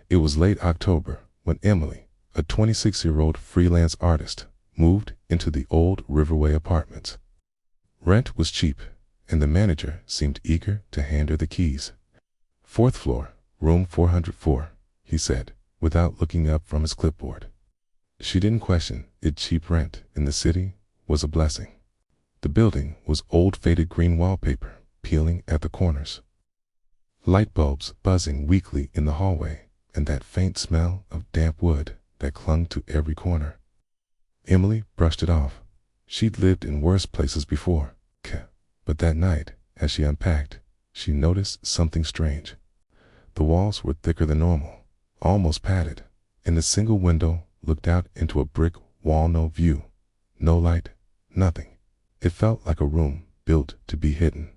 It was late October when Emily, a 26-year-old freelance artist, moved into the old Riverway apartments. Rent was cheap, and the manager seemed eager to hand her the keys. "Fourth floor, room 404, he said, without looking up from his clipboard. She didn't question it. Cheap rent in the city was a blessing. The building was old faded green wallpaper peeling at the corners, light bulbs buzzing weakly in the hallway, and that faint smell of damp wood that clung to every corner. Emily brushed it off. She'd lived in worse places before, but that night, as she unpacked, she noticed something strange. The walls were thicker than normal, almost padded, and a single window looked out into a brick wall. No view, no light, nothing. It felt like a room built to be hidden.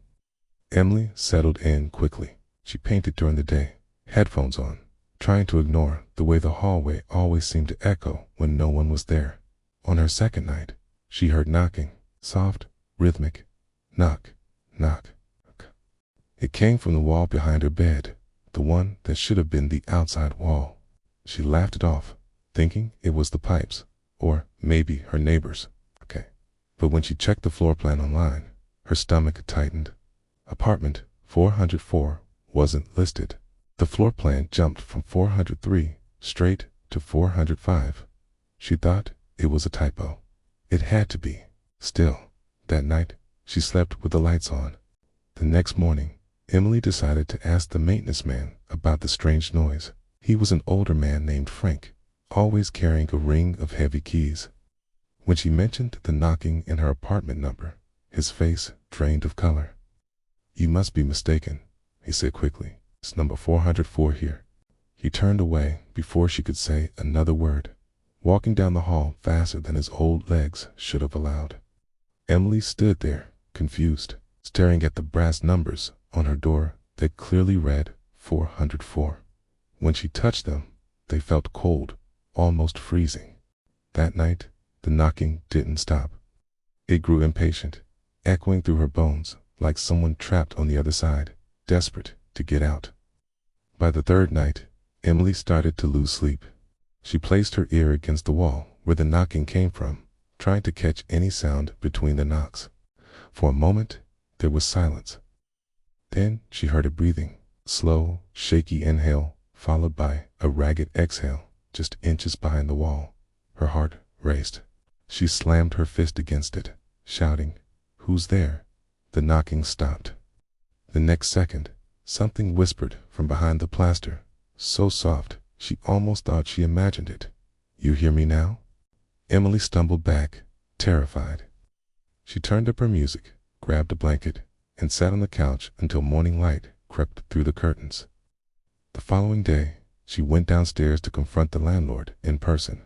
Emily settled in quickly. She painted during the day, headphones on, trying to ignore the way the hallway always seemed to echo when no one was there. On her second night, she heard knocking, soft, rhythmic, knock, knock. It came from the wall behind her bed, the one that should have been the outside wall. She laughed it off, thinking it was the pipes, or maybe her neighbors. But when she checked the floor plan online, her stomach tightened. Apartment 404 wasn't listed. The floor plan jumped from 403 straight to 405. She thought it was a typo. It had to be. Still, that night, she slept with the lights on. The next morning, Emily decided to ask the maintenance man about the strange noise. He was an older man named Frank, always carrying a ring of heavy keys. When she mentioned the knocking in her apartment number, his face drained of color. "You must be mistaken," he said quickly. "It's number 404 here." He turned away before she could say another word, walking down the hall faster than his old legs should have allowed. Emily stood there, confused, staring at the brass numbers on her door that clearly read 404. When she touched them, they felt cold, almost freezing. That night, the knocking didn't stop. It grew impatient, echoing through her bones like someone trapped on the other side, desperate to get out. By the third night, Emily started to lose sleep. She placed her ear against the wall where the knocking came from, trying to catch any sound between the knocks. For a moment, there was silence. Then she heard a breathing, slow, shaky inhale, followed by a ragged exhale just inches behind the wall. Her heart raced. She slammed her fist against it, shouting, "Who's there?" The knocking stopped. The next second, something whispered from behind the plaster, so soft she almost thought she imagined it. "You hear me now?" Emily stumbled back, terrified. She turned up her music, grabbed a blanket, and sat on the couch until morning light crept through the curtains. The following day, she went downstairs to confront the landlord in person.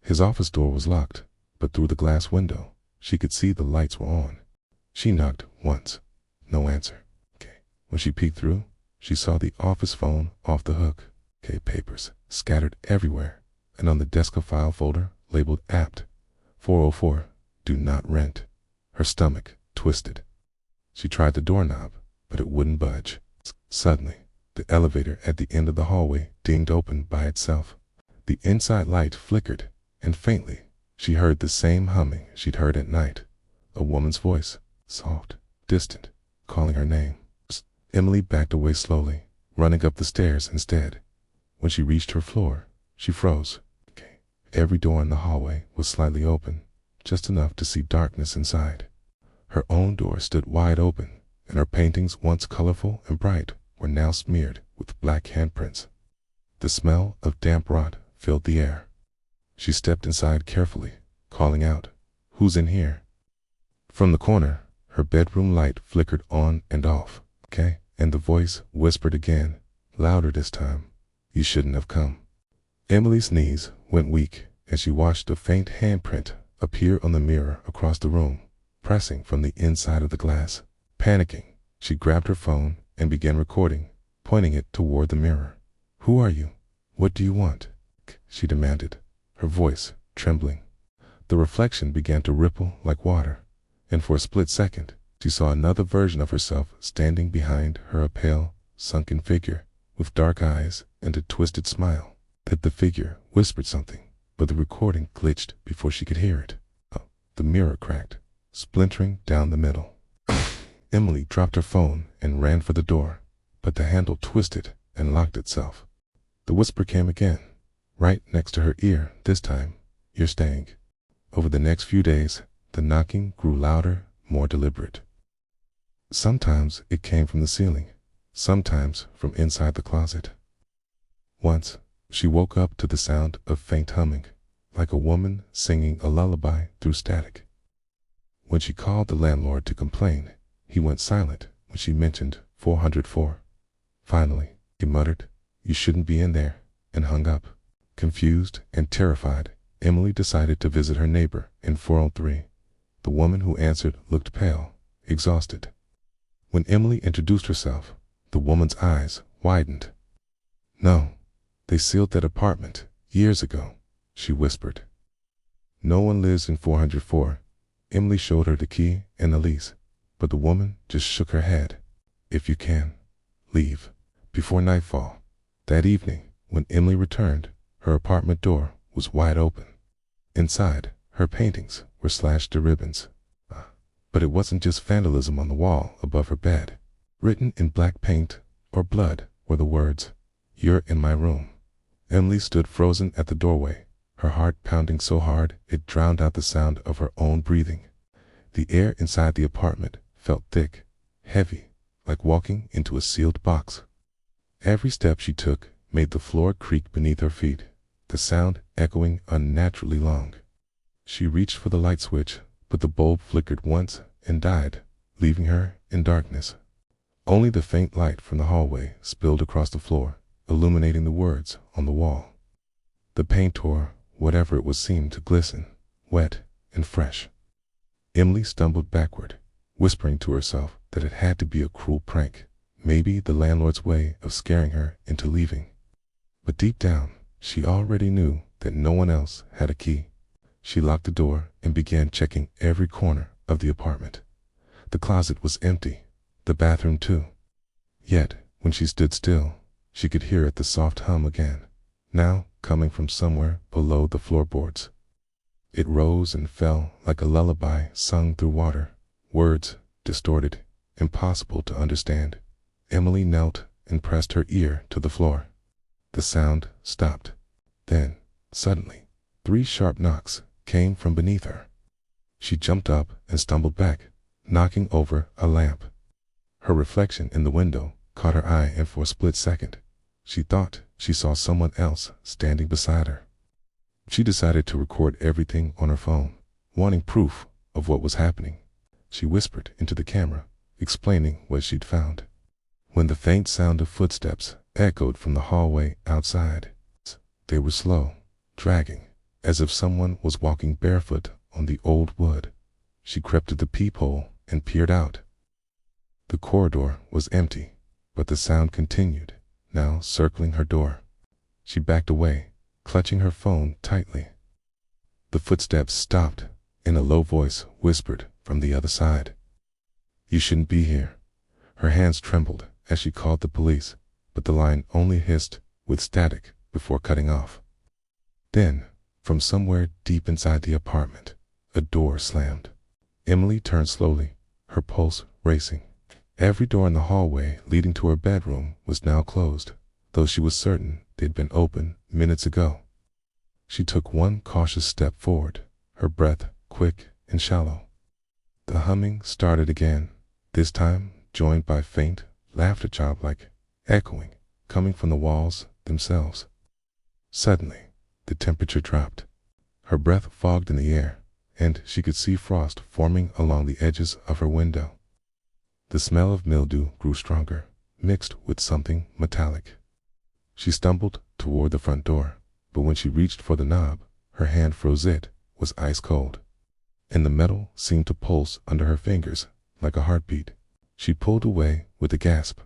His office door was locked, but through the glass window, she could see the lights were on. She knocked once. No answer. When she peeked through, she saw the office phone off the hook. Papers scattered everywhere, and on the desk a file folder labeled Apt 404, Do Not Rent. Her stomach twisted. She tried the doorknob, but it wouldn't budge. Suddenly, the elevator at the end of the hallway dinged open by itself. The inside light flickered, and faintly, she heard the same humming she'd heard at night. A woman's voice, soft, distant, calling her name. Emily backed away slowly, running up the stairs instead. When she reached her floor, she froze. Every door in the hallway was slightly open, just enough to see darkness inside. Her own door stood wide open, and her paintings, once colorful and bright, were now smeared with black handprints. The smell of damp rot filled the air. She stepped inside carefully, calling out, "Who's in here?" From the corner, her bedroom light flickered on and off. And the voice whispered again, louder this time, "You shouldn't have come." Emily's knees went weak as she watched a faint handprint appear on the mirror across the room, pressing from the inside of the glass. Panicking, she grabbed her phone and began recording, pointing it toward the mirror. "Who are you? What do you want?" she demanded, her voice trembling. The reflection began to ripple like water, and for a split second, she saw another version of herself standing behind her, a pale, sunken figure with dark eyes and a twisted smile. That the figure whispered something, but the recording glitched before she could hear it. The mirror cracked, splintering down the middle. Emily dropped her phone and ran for the door, but the handle twisted and locked itself. The whisper came again, right next to her ear this time. "You're staying." Over the next few days, the knocking grew louder, more deliberate. Sometimes it came from the ceiling, sometimes from inside the closet. Once, she woke up to the sound of faint humming, like a woman singing a lullaby through static. When she called the landlord to complain, he went silent when she mentioned 404. Finally, he muttered, "You shouldn't be in there," and hung up. Confused and terrified, Emily decided to visit her neighbor in 403. The woman who answered looked pale, exhausted. When Emily introduced herself, the woman's eyes widened. "No, they sealed that apartment years ago," she whispered. "No one lives in 404. Emily showed her the key and the lease, but the woman just shook her head. "If you can, leave before nightfall." That evening, when Emily returned, her apartment door was wide open. Inside, her paintings were slashed to ribbons. But it wasn't just vandalism on the wall above her bed. Written in black paint or blood were the words, "You're in my room." Emily stood frozen at the doorway, her heart pounding so hard it drowned out the sound of her own breathing. The air inside the apartment felt thick, heavy, like walking into a sealed box. Every step she took made the floor creak beneath her feet, the sound echoing unnaturally long. She reached for the light switch, but the bulb flickered once and died, leaving her in darkness. Only the faint light from the hallway spilled across the floor, illuminating the words on the wall. The paint, or whatever it was, seemed to glisten, wet and fresh. Emily stumbled backward, whispering to herself that it had to be a cruel prank, maybe the landlord's way of scaring her into leaving. But deep down, she already knew that no one else had a key. She locked the door and began checking every corner of the apartment. The closet was empty, the bathroom too. Yet, when she stood still, she could hear the soft hum again, now coming from somewhere below the floorboards. It rose and fell like a lullaby sung through water, words distorted, impossible to understand. Emily knelt and pressed her ear to the floor. The sound stopped. Then, suddenly, 3 sharp knocks came from beneath her. She jumped up and stumbled back, knocking over a lamp. Her reflection in the window caught her eye, and for a split second, she thought she saw someone else standing beside her. She decided to record everything on her phone, wanting proof of what was happening. She whispered into the camera, explaining what she'd found. When the faint sound of footsteps echoed from the hallway outside, they were slow, dragging, as if someone was walking barefoot on the old wood. She crept to the peephole and peered out. The corridor was empty, but the sound continued, now circling her door. She backed away, clutching her phone tightly. The footsteps stopped, and a low voice whispered from the other side, "You shouldn't be here." Her hands trembled as she called the police, but the line only hissed with static before cutting off. Then, from somewhere deep inside the apartment, a door slammed. Emily turned slowly, her pulse racing. Every door in the hallway leading to her bedroom was now closed, though she was certain they'd been open minutes ago. She took one cautious step forward, her breath quick and shallow. The humming started again, this time joined by faint laughter, childlike, echoing, coming from the walls themselves. Suddenly, the temperature dropped. Her breath fogged in the air, and she could see frost forming along the edges of her window. The smell of mildew grew stronger, mixed with something metallic. She stumbled toward the front door, but when she reached for the knob, her hand froze. It was ice cold, and the metal seemed to pulse under her fingers like a heartbeat. She pulled away with a gasp.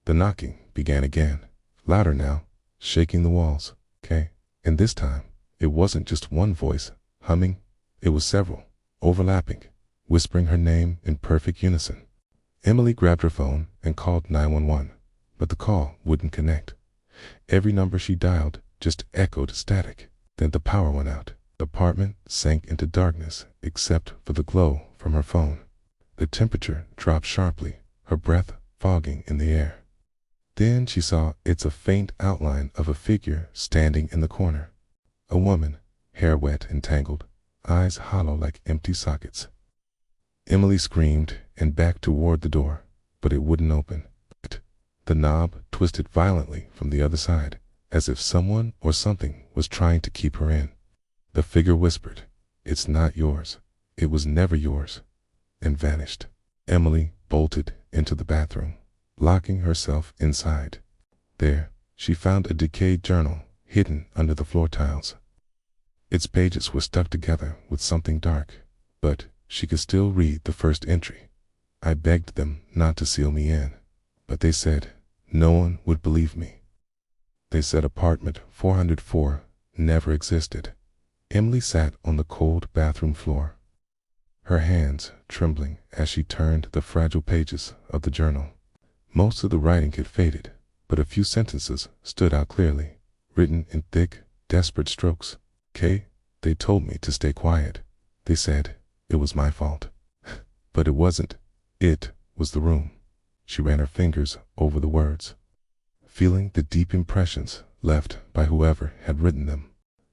The knocking began again, louder now, shaking the walls. "Okay." And this time, it wasn't just one voice humming, it was several, overlapping, whispering her name in perfect unison. Emily grabbed her phone and called 911, but the call wouldn't connect. Every number she dialed just echoed static. Then the power went out. The apartment sank into darkness except for the glow from her phone. The temperature dropped sharply, her breath fogging in the air. Then she saw a faint outline of a figure standing in the corner. A woman, hair wet and tangled, eyes hollow like empty sockets. Emily screamed and backed toward the door, but it wouldn't open. The knob twisted violently from the other side, as if someone or something was trying to keep her in. The figure whispered, "It's not yours. It was never yours," and vanished. Emily bolted into the bathroom, locking herself inside. There, she found a decayed journal hidden under the floor tiles. Its pages were stuck together with something dark, but she could still read the first entry. "I begged them not to seal me in, but they said no one would believe me. They said apartment 404 never existed." Emily sat on the cold bathroom floor, her hands trembling as she turned the fragile pages of the journal. Most of the writing had faded, but a few sentences stood out clearly, written in thick, desperate strokes. "Kay, they told me to stay quiet. They said it was my fault. But it wasn't. It was the room." She ran her fingers over the words, feeling the deep impressions left by whoever had written them.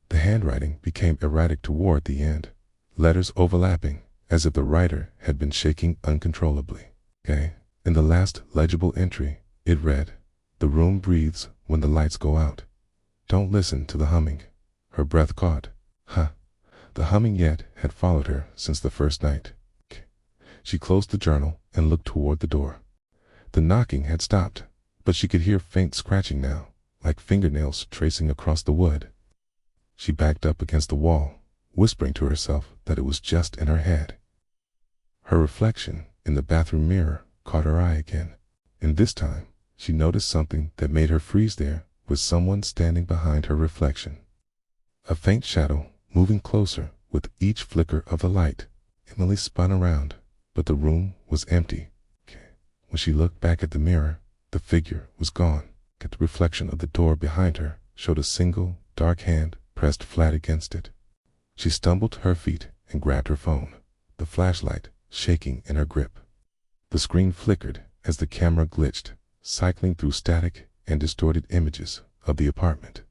The handwriting became erratic toward the end, letters overlapping as if the writer had been shaking uncontrollably. "Kay." In the last legible entry, it read, "The room breathes when the lights go out. Don't listen to the humming." Her breath caught. The humming yet had followed her since the first night. She closed the journal and looked toward the door. The knocking had stopped, but she could hear faint scratching now, like fingernails tracing across the wood. She backed up against the wall, whispering to herself that it was just in her head. Her reflection in the bathroom mirror caught her eye again, and this time she noticed something that made her freeze there, with someone standing behind her reflection. A faint shadow moving closer with each flicker of the light. Emily spun around, but the room was empty. When she looked back at the mirror, the figure was gone. The reflection of the door behind her showed a single, dark hand pressed flat against it. She stumbled to her feet and grabbed her phone, the flashlight shaking in her grip. The screen flickered as the camera glitched, cycling through static and distorted images of the apartment.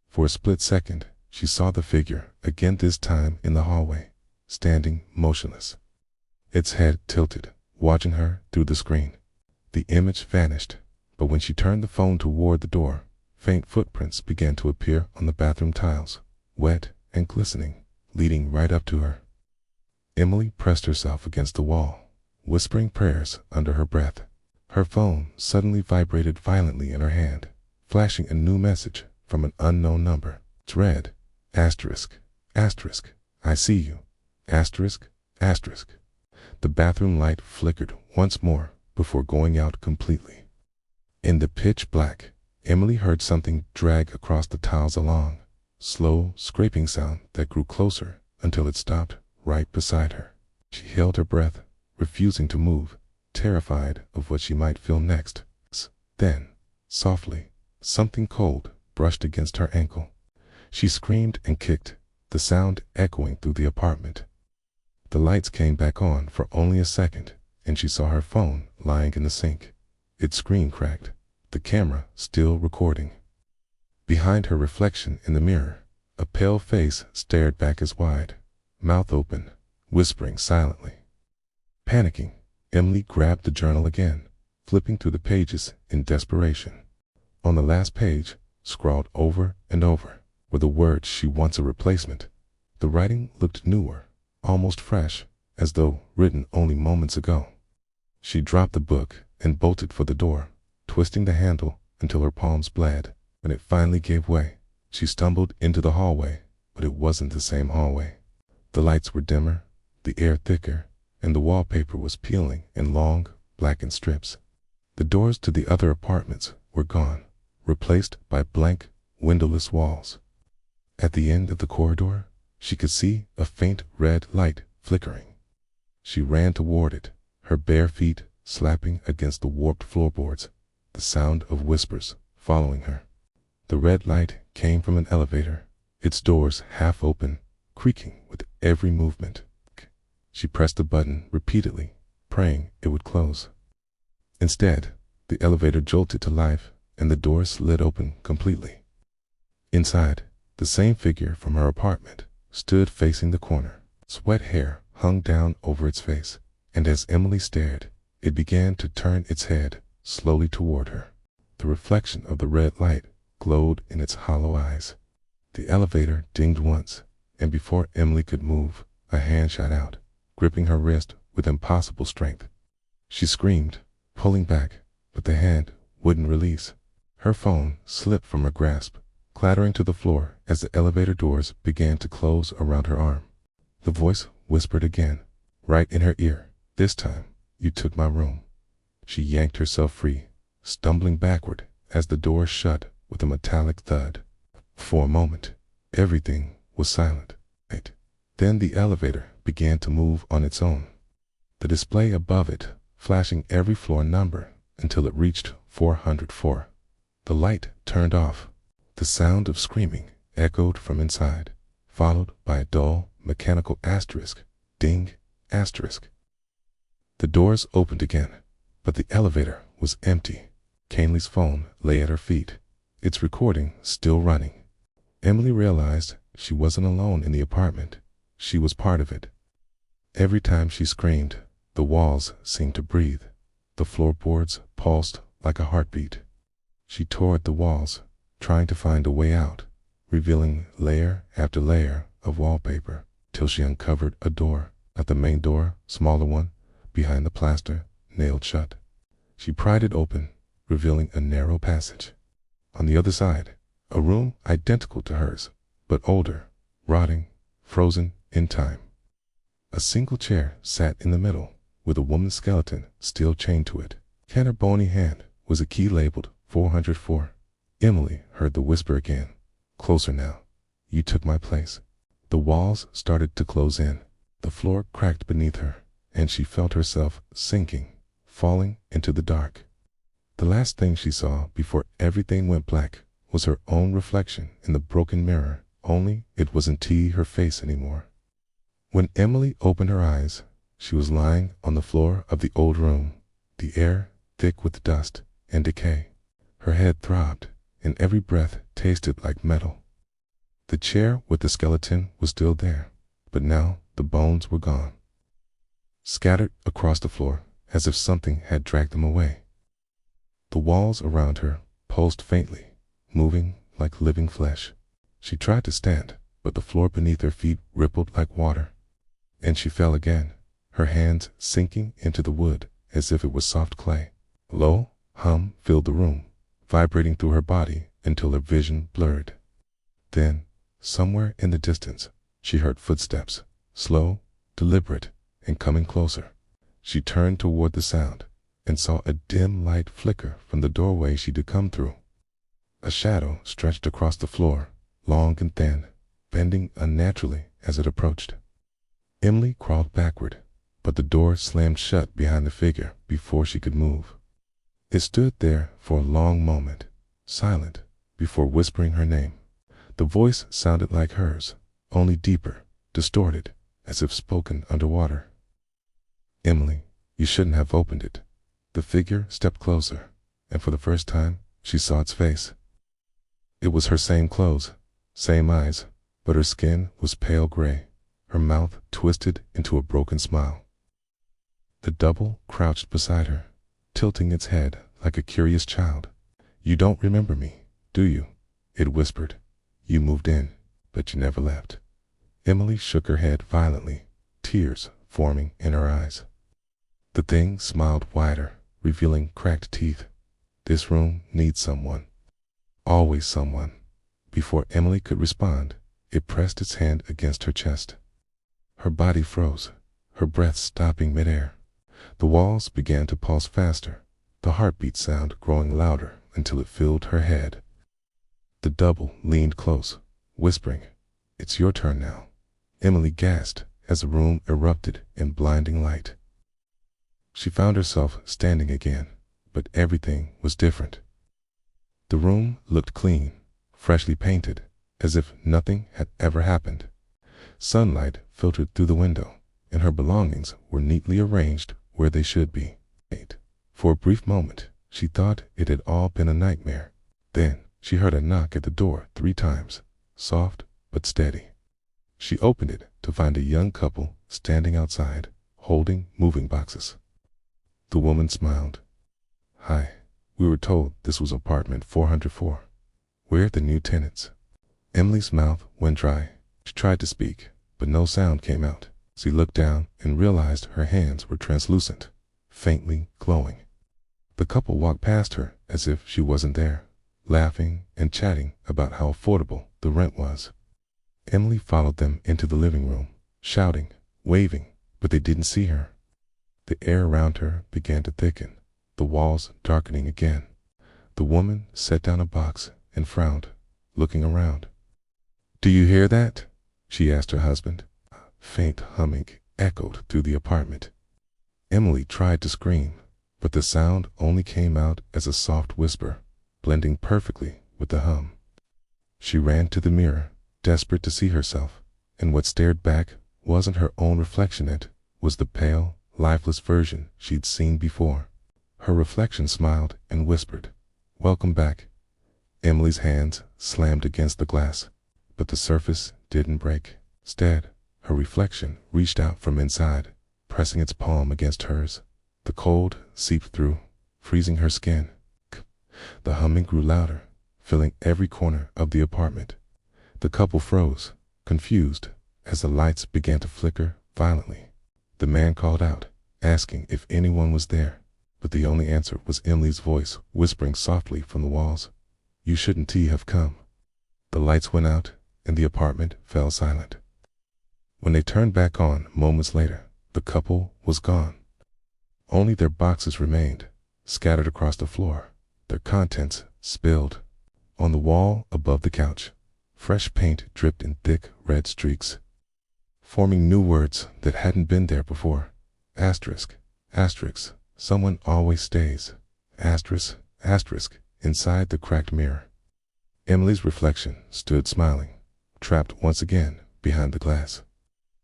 For a split second, she saw the figure again, this time in the hallway, standing motionless, its head tilted, watching her through the screen. The image vanished, but when she turned the phone toward the door, faint footprints began to appear on the bathroom tiles, wet and glistening, leading right up to her. Emily pressed herself against the wall, whispering prayers under her breath. Her phone suddenly vibrated violently in her hand, flashing a new message from an unknown number. It read, "Asterisk, asterisk, I see you, asterisk, asterisk." The bathroom light flickered once more before going out completely. In the pitch black, Emily heard something drag across the tiles, a long, slow scraping sound that grew closer until it stopped right beside her. She held her breath, refusing to move, terrified of what she might feel next. Then, softly, something cold brushed against her ankle. She screamed and kicked, the sound echoing through the apartment. The lights came back on for only a second, and she saw her phone lying in the sink. Its screen cracked, the camera still recording. Behind her reflection in the mirror, a pale face stared back as wide, mouth open, whispering silently. Panicking, Emily grabbed the journal again, flipping through the pages in desperation. On the last page, scrawled over and over, were the words she wants a replacement. The writing looked newer, almost fresh, as though written only moments ago. She dropped the book and bolted for the door, twisting the handle until her palms bled. When it finally gave way, she stumbled into the hallway, but it wasn't the same hallway. The lights were dimmer, the air thicker, and the wallpaper was peeling in long, blackened strips. The doors to the other apartments were gone, replaced by blank, windowless walls. At the end of the corridor, she could see a faint red light flickering. She ran toward it, her bare feet slapping against the warped floorboards, the sound of whispers following her. The red light came from an elevator, its doors half open, creaking with every movement. She pressed the button repeatedly, praying it would close. Instead, the elevator jolted to life and the door slid open completely. Inside, the same figure from her apartment stood facing the corner. Sweat hair hung down over its face, and as Emily stared, it began to turn its head slowly toward her. The reflection of the red light glowed in its hollow eyes. The elevator dinged once, and before Emily could move, a hand shot out, gripping her wrist with impossible strength. She screamed, pulling back, but the hand wouldn't release. Her phone slipped from her grasp, clattering to the floor as the elevator doors began to close around her arm. The voice whispered again, right in her ear, "This time, you took my room." She yanked herself free, stumbling backward as the door shut with a metallic thud. For a moment, everything was silent. Then the elevator began to move on its own, the display above it flashing every floor number until it reached 404. The light turned off. The sound of screaming echoed from inside, followed by a dull, mechanical asterisk, ding, asterisk. The doors opened again, but the elevator was empty. Canley's phone lay at her feet, its recording still running. Emily realized she wasn't alone in the apartment. She was part of it. Every time she screamed, the walls seemed to breathe. The floorboards pulsed like a heartbeat. She tore at the walls, trying to find a way out, revealing layer after layer of wallpaper, till she uncovered a door, not the main door, smaller one, behind the plaster, nailed shut. She pried it open, revealing a narrow passage. On the other side, a room identical to hers, but older, rotting, frozen in time. A single chair sat in the middle, with a woman's skeleton still chained to it. In her bony hand was a key labeled 404. Emily heard the whisper again. "Closer now. You took my place." The walls started to close in. The floor cracked beneath her, and she felt herself sinking, falling into the dark. The last thing she saw before everything went black was her own reflection in the broken mirror, only it wasn't her face anymore. When Emily opened her eyes, she was lying on the floor of the old room, the air thick with dust and decay. Her head throbbed, and every breath tasted like metal. The chair with the skeleton was still there, but now the bones were gone, scattered across the floor as if something had dragged them away. The walls around her pulsed faintly, moving like living flesh. She tried to stand, but the floor beneath her feet rippled like water, and she fell again, her hands sinking into the wood as if it was soft clay. A low hum filled the room, vibrating through her body until her vision blurred. Then, somewhere in the distance, she heard footsteps, slow, deliberate, and coming closer. She turned toward the sound and saw a dim light flicker from the doorway she'd come through. A shadow stretched across the floor, long and thin, bending unnaturally as it approached. Emily crawled backward, but the door slammed shut behind the figure before she could move. It stood there for a long moment, silent, before whispering her name. The voice sounded like hers, only deeper, distorted, as if spoken underwater. "Emily, you shouldn't have opened it." The figure stepped closer, and for the first time, she saw its face. It was her same clothes, same eyes, but her skin was pale gray, her mouth twisted into a broken smile. The double crouched beside her, tilting its head like a curious child. "You don't remember me, do you?" it whispered. "You moved in, but you never left." Emily shook her head violently, tears forming in her eyes. The thing smiled wider, revealing cracked teeth. "This room needs someone. Always someone." Before Emily could respond, it pressed its hand against her chest. Her body froze, her breath stopping midair. The walls began to pulse faster, the heartbeat sound growing louder until it filled her head. The double leaned close, whispering, "It's your turn now." Emily gasped as the room erupted in blinding light. She found herself standing again, but everything was different. The room looked clean, freshly painted, as if nothing had ever happened. Sunlight filtered through the window, and her belongings were neatly arranged where they should be. For a brief moment, she thought it had all been a nightmare. Then she heard a knock at the door 3 times, soft but steady. She opened it to find a young couple standing outside, holding moving boxes. The woman smiled. "Hi, we were told this was apartment 404. We're the new tenants." Emily's mouth went dry. She tried to speak, but no sound came out. She looked down and realized her hands were translucent, faintly glowing. The couple walked past her as if she wasn't there, laughing and chatting about how affordable the rent was. Emily followed them into the living room, shouting, waving, but they didn't see her. The air around her began to thicken, the walls darkening again. The woman set down a box and frowned, looking around. "Do you hear that?" she asked her husband. A faint humming echoed through the apartment. Emily tried to scream, but the sound only came out as a soft whisper, blending perfectly with the hum. She ran to the mirror, desperate to see herself, and what stared back wasn't her own reflection, it was the pale, lifeless version she'd seen before. Her reflection smiled and whispered, "Welcome back." Emily's hands slammed against the glass, but the surface didn't break. Instead, her reflection reached out from inside, pressing its palm against hers. The cold seeped through, freezing her skin. The humming grew louder, filling every corner of the apartment. The couple froze, confused, as the lights began to flicker violently. The man called out, asking if anyone was there, but the only answer was Emily's voice whispering softly from the walls, "You shouldn't have come." The lights went out, and the apartment fell silent. When they turned back on moments later, the couple was gone. Only their boxes remained, scattered across the floor, their contents spilled. On the wall above the couch, fresh paint dripped in thick red streaks, forming new words that hadn't been there before. Asterisk, asterisk, someone always stays. Asterisk, asterisk, inside the cracked mirror. Emily's reflection stood smiling, trapped once again behind the glass,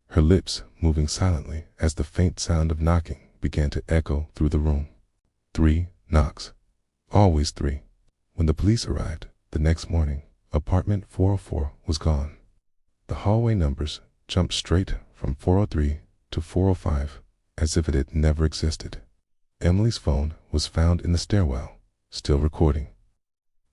her lips moving silently as the faint sound of knocking began to echo through the room. 3 knocks. Always 3. When the police arrived the next morning, apartment 404 was gone. The hallway numbers jumped straight from 403 to 405 as if it had never existed. Emily's phone was found in the stairwell, still recording.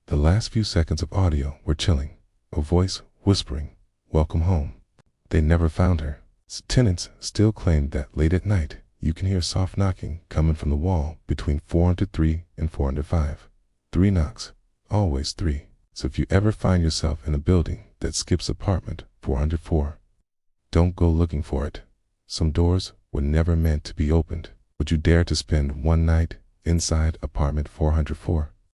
The last few seconds of audio were chilling, a voice whispering, "Welcome home." They never found her. Tenants still claimed that late at night you can hear soft knocking coming from the wall between 403 and 405. 3 knocks, always 3. So if you ever find yourself in a building that skips apartment 404, don't go looking for it. Some doors were never meant to be opened. Would you dare to spend one night inside apartment 404?